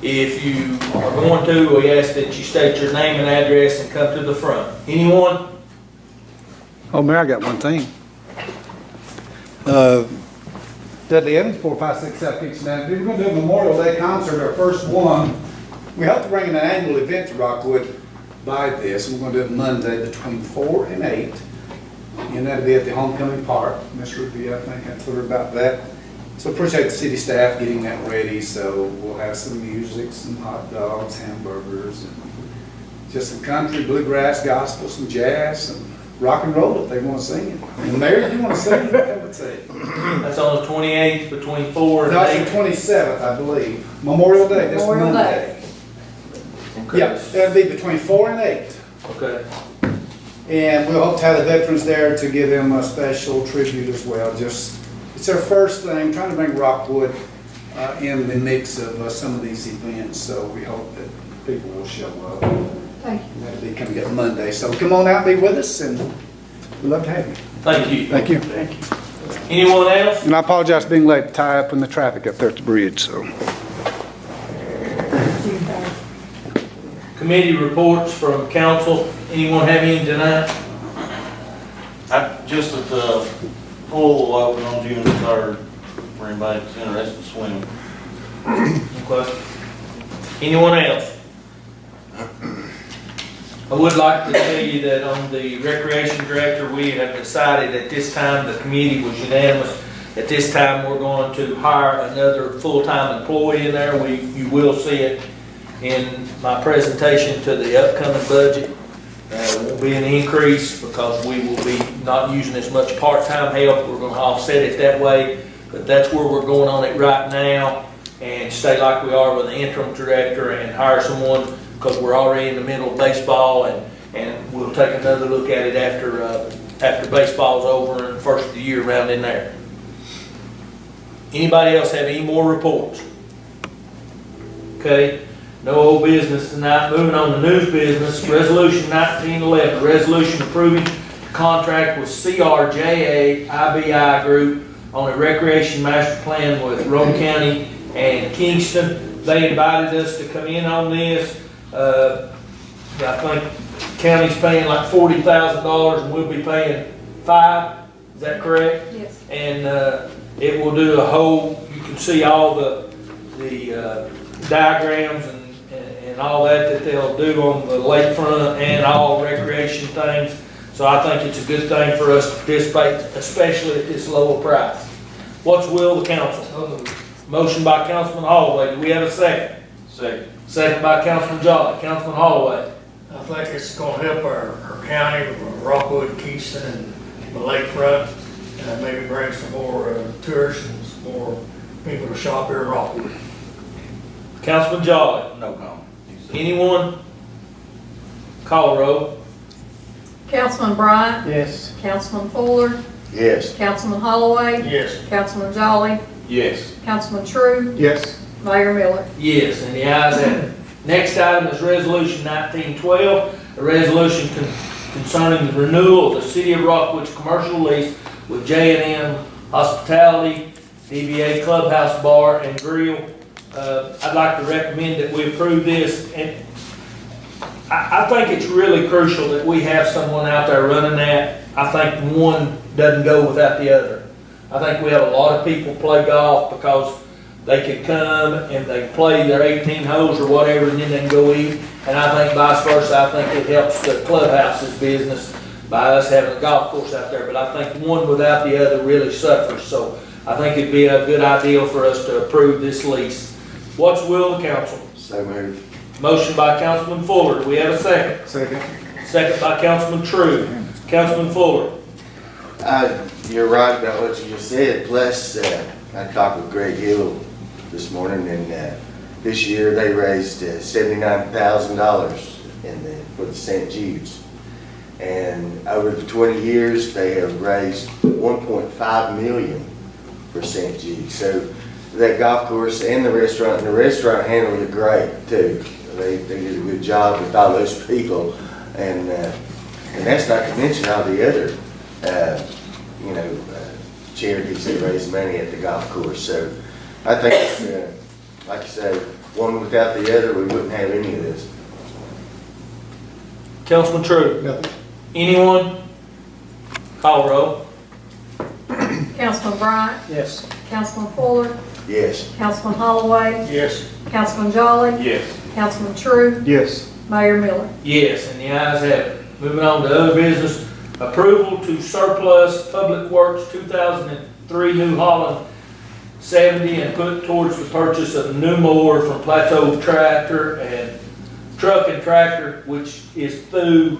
If you are going to, we ask that you state your name and address and come to the front. Anyone? Oh, Mayor, I got one thing. Dudley Evans, 456 South Kitchen Avenue. We're going to do a Memorial Day concert, our first one. We hope to bring an annual event to Rockwood by this. We're going to do it Monday between 4 and 8. And that'll be at the Homecoming Park. Miss Ruby, I think I told her about that. So appreciate the city staff getting that ready. So we'll have some music, some hot dogs, hamburgers, and just some country, bluegrass, gospel, some jazz, some rock and roll if they want to sing it. And Mary, if you want to sing it, I would say. That's on the 28th between 4 and No, 8. it's the 27th, I believe. Memorial Day, this Memorial Monday. Okay. Yeah, that'll be between 4 and 8. Okay. And we'll hope to have the veterans there to give them a special tribute as well. Just, it's our first thing, trying to bring Rockwood in the mix of some of these events. So we hope that people will show up. Thank you. And that'll be coming up Monday. So come on out and be with us, and we'd love to have you. Thank you. Thank you. Anyone else? And I apologize for being late to tie up in the traffic up there at the bridge, so. Committee reports from council. Anyone have any tonight? Just that the pool will open on June 3rd for anybody that's interested in swimming. Okay. Anyone else? I would like to tell you that on the recreation director, we have decided at this time, the committee was unanimous. At this time, we're going to hire another full-time employee in there. You will see it in my presentation to the upcoming budget. There won't be an increase because we will be not using as much part-time help. We're going to offset it that way, but that's where we're going on it right now, and stay like we are with the interim director and hire someone because we're already in the middle of baseball, and we'll take another look at it after baseball's over and the first of the year around in there. Anybody else have any more reports? Okay. No old business tonight. Moving on to news business. Resolution 1911, resolution approving contract with CRJA IBI Group on a recreation master plan with Roane County and Kingston. They invited us to come in on this. I think county's paying like $40,000 and we'll be paying $5,000. Is that correct? Yes. And it will do a whole, you can see all the diagrams and all that they'll do on the lakefront and all recreation things. So I think it's a good thing for us to participate, especially at this lower price. What's the will of the council? Motion by Councilman Holloway. Do we have a second? Second. Second by Councilman Jolly. Councilman Holloway. I think it's gonna help our county, Rockwood, Keystone, and the lakefront, and maybe bring some more tourists and some more people to shop here in Rockwood. Councilman Jolly. No comment. Anyone? Call roll. Councilman Bryant? Yes. Councilman Fuller? Yes. Councilman Holloway? Yes. Councilman Jolly? Yes. Councilman True? Yes. Mayor Miller? Yes, and the ayes have it. Next item is Resolution 1912, a resolution concerning the renewal of the City of Rockwood's commercial lease with J&M Hospitality, DBA Clubhouse Bar and Grill. I'd like to recommend that we approve this, and I think it's really crucial that we have someone out there running that. I think one doesn't go without the other. I think we have a lot of people play golf because they could come and they play their 18 holes or whatever, and then they can go eat. And I think vice versa. I think it helps the clubhouse's business by us having a golf course out there. But I think one without the other really suffers. So I think it'd be a good idea for us to approve this lease. What's the will of the council? So moved. Motion by Councilman Fuller. Do we have a second? Second. Second by Councilman True. Councilman Fuller. You're right about what you just said. Plus, I talked with Greg Hill this morning, and this year they raised $79,000 for the St. Jude's. And over the 20 years, they have raised $1.5 million for St. Jude's. So that golf course and the restaurant handled it great too. They did a good job with all those people, and that's not to mention all the other charities that raise money at the golf course. So I think it's, like you say, one without the other, we wouldn't have any of this. Councilman True, Nothing. anyone? Call roll. Councilman Bryant, Yes. Councilman Fuller, Yes. Councilman Holloway, Yes. Councilman Jolly, Yes. Councilman True, Yes. Mayor Miller. Yes, and the ayes have it. Moving on to other business, approval to surplus Public Works 2003 New Holland 70 and put towards the purchase of a new mower from Plateau Tractor and Truck and Tractor, which is through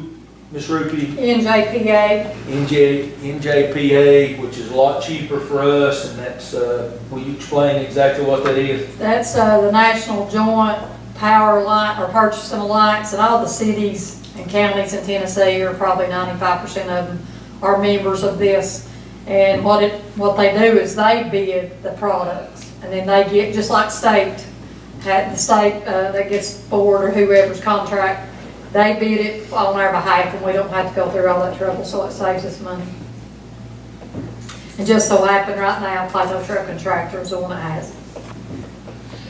Ms. Rupi, NJPA, NJPA, which is a lot cheaper for us, and that's, will you explain exactly what that is? that's the National Joint Power Line, or Purchasing Alliance, and all the cities and counties in Tennessee, or probably 95% of them, are members of this. And what they do is they bid the products, and then they get, just like state, the state that gets Ford or whoever's contract, they bid it on our behalf, and we don't have to go through all that trouble, so it saves us money. And just so happen right now, Plateau Truck and Tractor is the one that has it.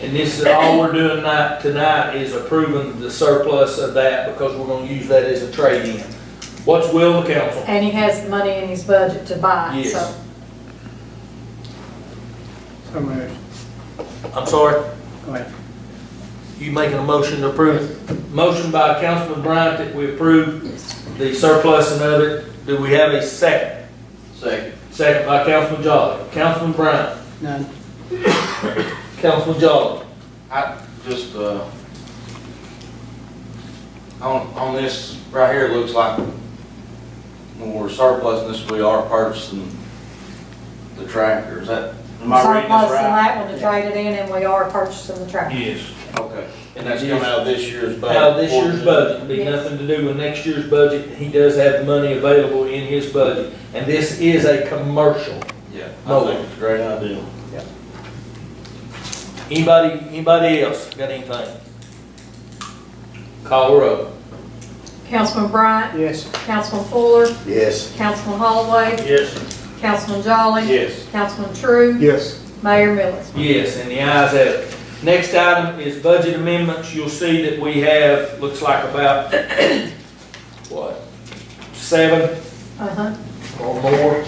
And this is, all we're doing tonight is approving the surplus of that, because we're gonna use that as a trade-in. What's the will of the council? And he has the money in his budget to buy it, Yes. so. So moved. I'm sorry? Go ahead. You making a motion to approve? Motion by Councilman Bryant that we approve the surplusing of it. Do we have a second? Second. Second by Councilman Jolly. Councilman Bryant. None. Councilman Jolly. I just, on this right here, it looks like when we're surplusing this, we are purchasing the tractor. Is that, am I reading this Surplus in right? that one to trade it in, and we are purchasing the tractor. Yes. Okay. And that's coming out of this year's budget? Now, this year's budget, be Yes. nothing to do with next year's budget. He does have the money available in his budget. And this is a commercial. Yeah, I think it's a great idea. Anybody else got anything? Call her up. Councilman Bryant, Yes. Councilman Fuller, Yes. Councilman Holloway, Yes. Councilman Jolly, Yes. Councilman True, Yes. Mayor Miller. Yes, and the ayes have it. Next item is budget amendments. You'll see that we have, looks like about, what, 7 Uh-huh. or more.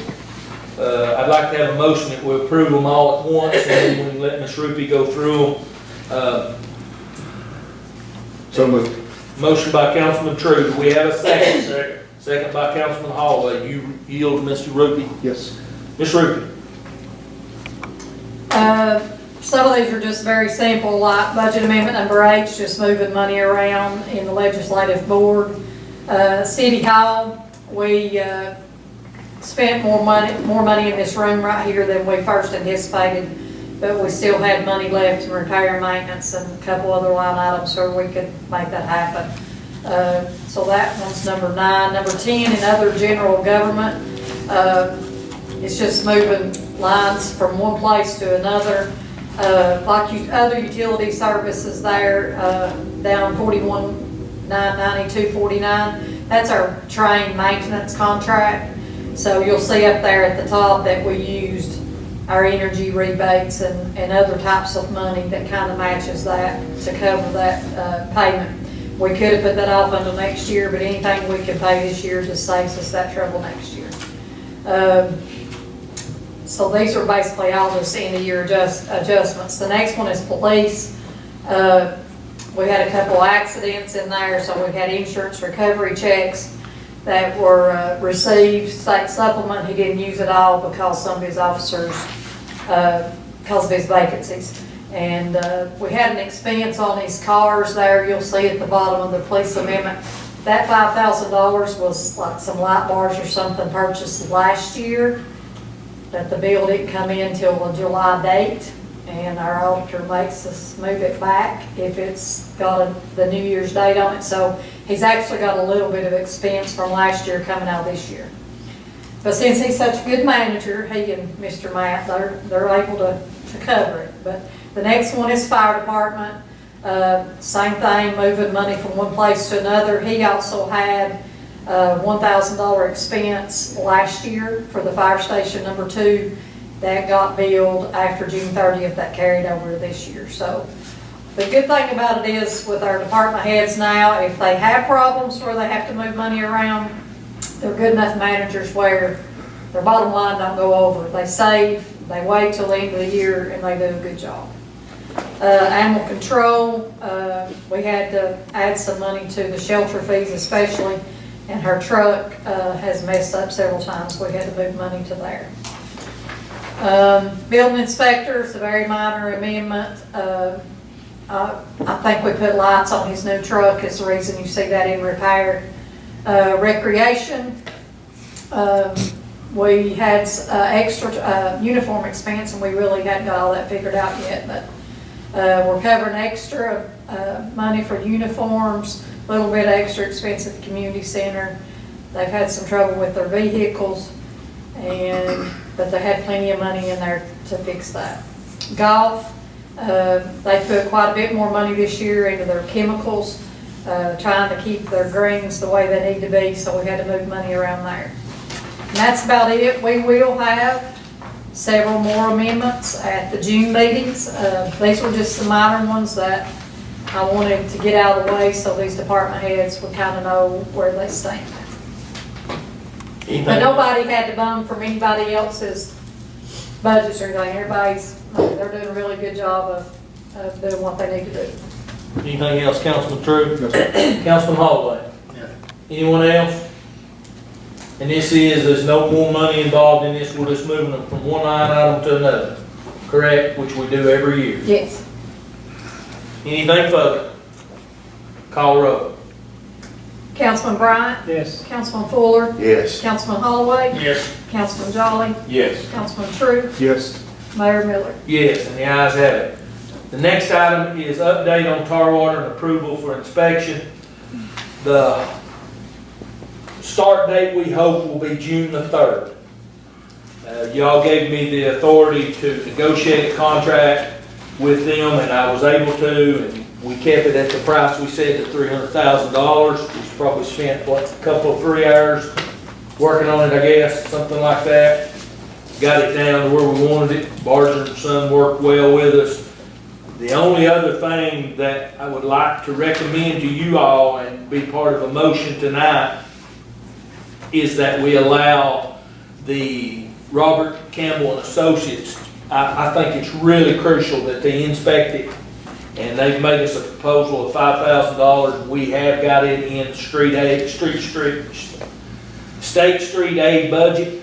I'd like to have a motion that we approve them all at once, and then we can let Ms. Rupi go through them. So moved. Motion by Councilman True. Do we have a second? Second. Second by Councilman Holloway. You yield to Mr. Rupi. Yes. Ms. Rupi. Some of these are just very simple, like budget amendment number 8, just moving money around in the legislative board. City Hall, we spent more money in this room right here than we first anticipated, but we still had money left in repair and maintenance and a couple other line items so we could make that happen. So that one's number 9. Number 10, in other general government, it's just moving lines from one place to another. Other utility services there, down 41,992.49. That's our train maintenance contract. So you'll see up there at the top that we used our energy rebates and other types of money that kind of matches that to cover that payment. We could have put that off until next year, but anything we can pay this year just saves us that trouble next year. So these are basically all just end of year adjustments. The next one is police. We had a couple accidents in there, so we had insurance recovery checks that were received, state supplement. He didn't use it all because some of his officers, because of his vacancies. And we had an expense on his cars there. You'll see at the bottom of the police amendment. That $5,000 was like some light bars or something purchased last year, that the bill didn't come in till a July date, and our auditor makes us move it back if it's got the New Year's date on it. So he's actually got a little bit of expense from last year coming out this year. But since he's such a good manager, he and Mr. Matt, they're able to cover it. But the next one is fire department. Same thing, moving money from one place to another. He also had $1,000 expense last year for the fire station number 2 that got billed after June 30th, that carried over to this year. So The good thing about it is with our department heads now, if they have problems where they have to move money around, they're good enough managers where their bottom line don't go over. They save, they wait till the end of the year, and they do a good job. Animal control, we had to add some money to the shelter fees especially, and her truck has messed up several times. We had to move money to there. Building inspectors, a very minor amendment. I think we put lights on his new truck is the reason you see that in repair. Recreation, we had extra uniform expense, and we really hadn't got all that figured out yet, but we're covering extra money for uniforms, a little bit extra expense at the community center. They've had some trouble with their vehicles, but they had plenty of money in there to fix that. Golf, they put quite a bit more money this year into their chemicals, trying to keep their greens the way they need to be, so we had to move money around there. And that's about it. We will have several more amendments at the June meetings. These were just some minor ones that I wanted to get out of the way so these department heads would kind of know where they stand. But nobody had to bum from anybody else's budgets or anything. They're doing a really good job of doing what they need to do. Anything else, Councilman True? Councilman Holloway? Yeah. Anyone else? And there's no more money involved in this, we're just moving them from one line item to another, correct? Which we do every year. Yes. Anything further? Call roll. Councilman Bryant? Yes. Councilman Fuller? Yes. Councilman Holloway? Yes. Councilman Jolly? Yes. Councilman True? Yes. Mayor Miller? Yes, and the ayes have it. The next item is update on tar water and approval for inspection. The start date, we hope, will be June the 3rd. Y'all gave me the authority to negotiate a contract with them, and I was able to, and we kept it at the price we said, at $300,000. We probably spent, a couple of 3 hours working on it, I guess, something like that. Got it down to where we wanted it. Barger and Son worked well with us. The only other thing that I would like to recommend to you all and be part of a motion tonight is that we allow the Robert Campbell and Associates, I think it's really crucial that they inspect it. And they've made us a proposal of $5,000. We have got it in State Street aid budget.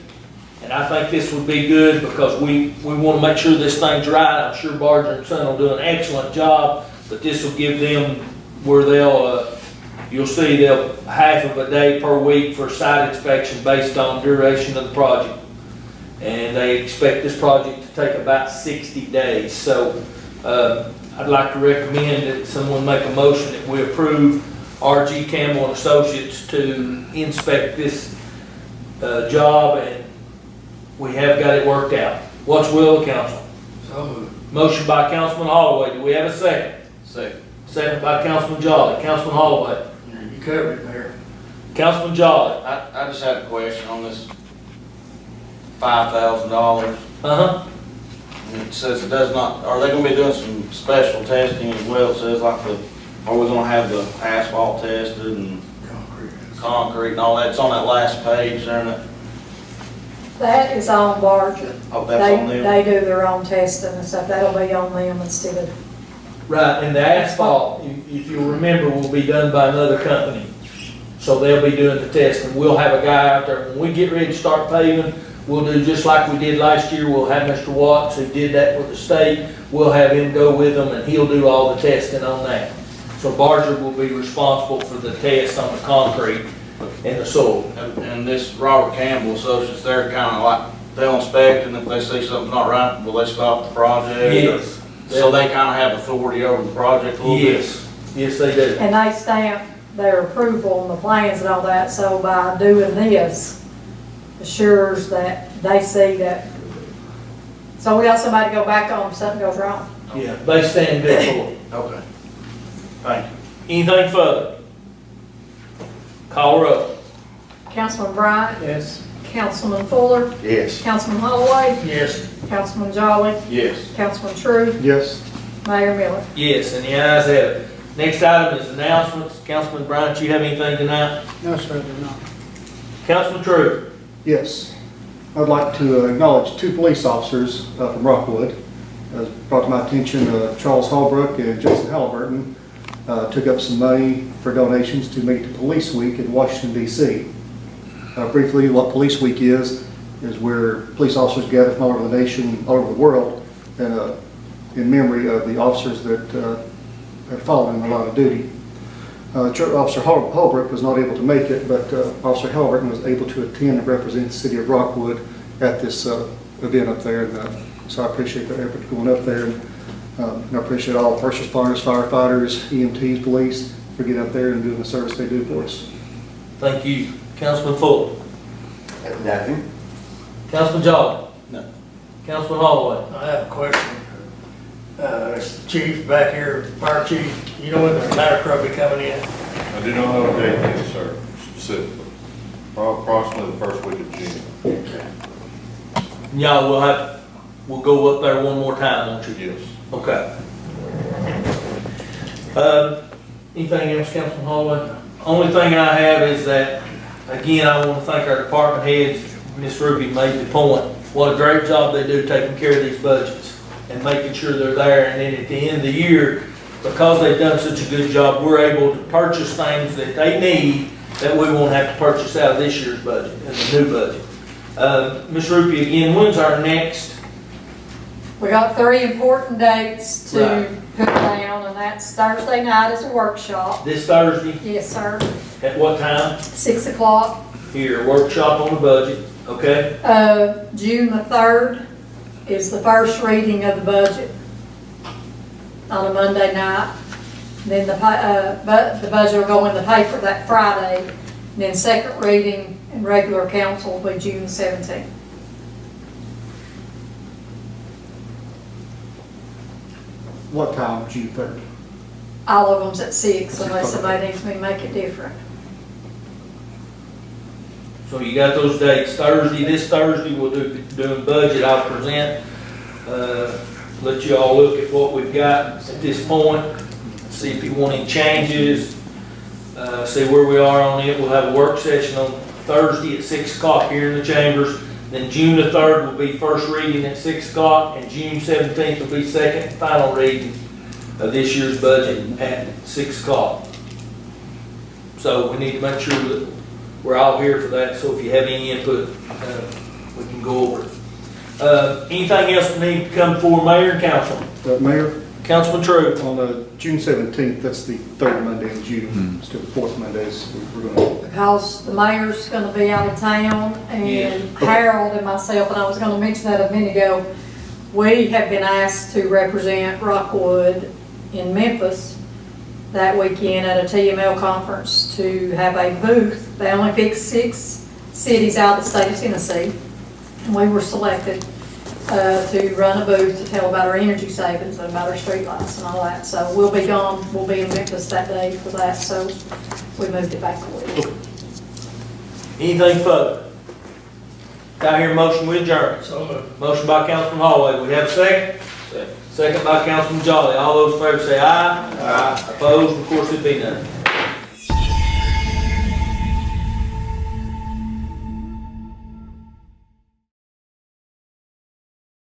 And I think this would be good because we want to make sure this thing's right. I'm sure Barger and Son will do an excellent job, but this will give them where you'll see they'll half of a day per week for site inspection based on duration of the project. And they expect this project to take about 60 days. So I'd like to recommend that someone make a motion that we approve R.G. Campbell and Associates to inspect this job, and we have got it worked out. What's the will of the council? So moved. Motion by Councilman Holloway. Do we have a second? Second. Second by Councilman Jolly. Councilman Holloway. Yeah, you covered it, Mayor. Councilman Jolly. I just had a question on this $5,000. Uh-huh. It says it does not, are they gonna be doing some special testing as well? It says like are we gonna have the asphalt tested and concrete and all that? It's on that last page there, isn't it? That is on Barger. Oh, that's on them? They do their own testing and stuff. That'll be on them instead of, Right, and the asphalt, if you'll remember, will be done by another company. So they'll be doing the testing. We'll have a guy out there. When we get ready to start paving, we'll do just like we did last year. We'll have Mr. Watts, who did that with the state. We'll have him go with them, and he'll do all the testing on that. So Barger will be responsible for the test on the concrete and the soil. And this Robert Campbell Associates, they're kinda like, they'll inspect, and if they see something's not right, will they stop the project? Yes. So they kinda have authority over the project a little bit? Yes, yes, they do. and they stamp their approval on the plans and all that. So by doing this, assures that they see that. So we got somebody to go back on if something goes wrong. Yeah, they stand good for it. Okay. Thank you. Anything further? Call her up. Councilman Bryant? Yes. Councilman Fuller? Yes. Councilman Holloway? Yes. Councilman Jolly? Yes. Councilman True? Yes. Mayor Miller. Yes, and the ayes have it. Next item is announcements. Councilman Bryant, you have anything tonight? No, sir, they're not. Councilman True. Yes. I'd like to acknowledge two police officers from Rockwood. As brought to my attention, Charles Holbrook and Jason Halliburton took up some money for donations to meet the Police Week in Washington, D.C. Briefly, what Police Week is where police officers gather from all over the nation, all over the world, in memory of the officers that have fallen in the line of duty. Officer Holbrook was not able to make it, but Officer Halliburton was able to attend and represent the city of Rockwood at this event up there. And, so I appreciate their effort going up there. And I appreciate all first responders, firefighters, EMTs, police for getting up there and doing the service they do for us. Thank you. Councilman Fuller. Nothing. Councilman Jolly. No. Councilman Holloway. I have a question. This chief back here, fire chief, you know when the ladder truck be coming in? I do not have a date yet, sir, specifically. Approximately the first week of June. Y'all we'll go up there one more time, won't you? Yes. Okay. Anything else, Councilman Holloway? Only thing I have is that, again, I want to thank our department heads. Ms. Ruby made the point. What a great job they do taking care of these budgets and making sure they're there. And then at the end of the year, because they've done such a good job, we're able to purchase things that they need that we won't have to purchase out of this year's budget, in the new budget. Ms. Ruby, again, when's our next? We got 3 important dates to Right. put down, and that's Thursday night is a workshop. This Thursday? Yes, sir. At what time? 6 o'clock. Here, workshop on the budget, okay? June the 3rd is the first reading of the budget on a Monday night. Then the budget will go in the paper that Friday. And then second reading and regular council will be June 17th. What time, June 3rd? All of them's at 6 unless somebody needs me to make it different. So you got those dates. Thursday, this Thursday, we'll do doing budget. I'll present, let you all look at what we've got at this point, see if you want any changes, see where we are on it. We'll have a work session on Thursday at 6 o'clock here in the chambers. Then June the 3rd will be first reading at 6 o'clock, and June 17th will be second and final reading of this year's budget at 6 o'clock. So we need to make sure that we're all here for that, so if you have any input, we can go over it. Anything else we need to come before Mayor and Council? Mayor, Councilman True. on June 17th, that's the third Monday in June, instead of the fourth Mondays, we're going to. Because the mayor's gonna be out of town, and Harold and myself, and I was gonna mention that a minute ago, we have been asked to represent Rockwood in Memphis that weekend at a TML conference to have a booth. They only picked 6 cities out of the state of Tennessee, and we were selected to run a booth to tell about our energy savings and about our streetlights and all that. So we'll be gone, we'll be in Memphis that day for that, so we moved it back a week. Anything further? Got here a motion with adjourn. So moved. Motion by Councilman Holloway. We have a second? Second by Councilman Jolly. All those in favor say aye. Aye. Opposed, of course, it be none.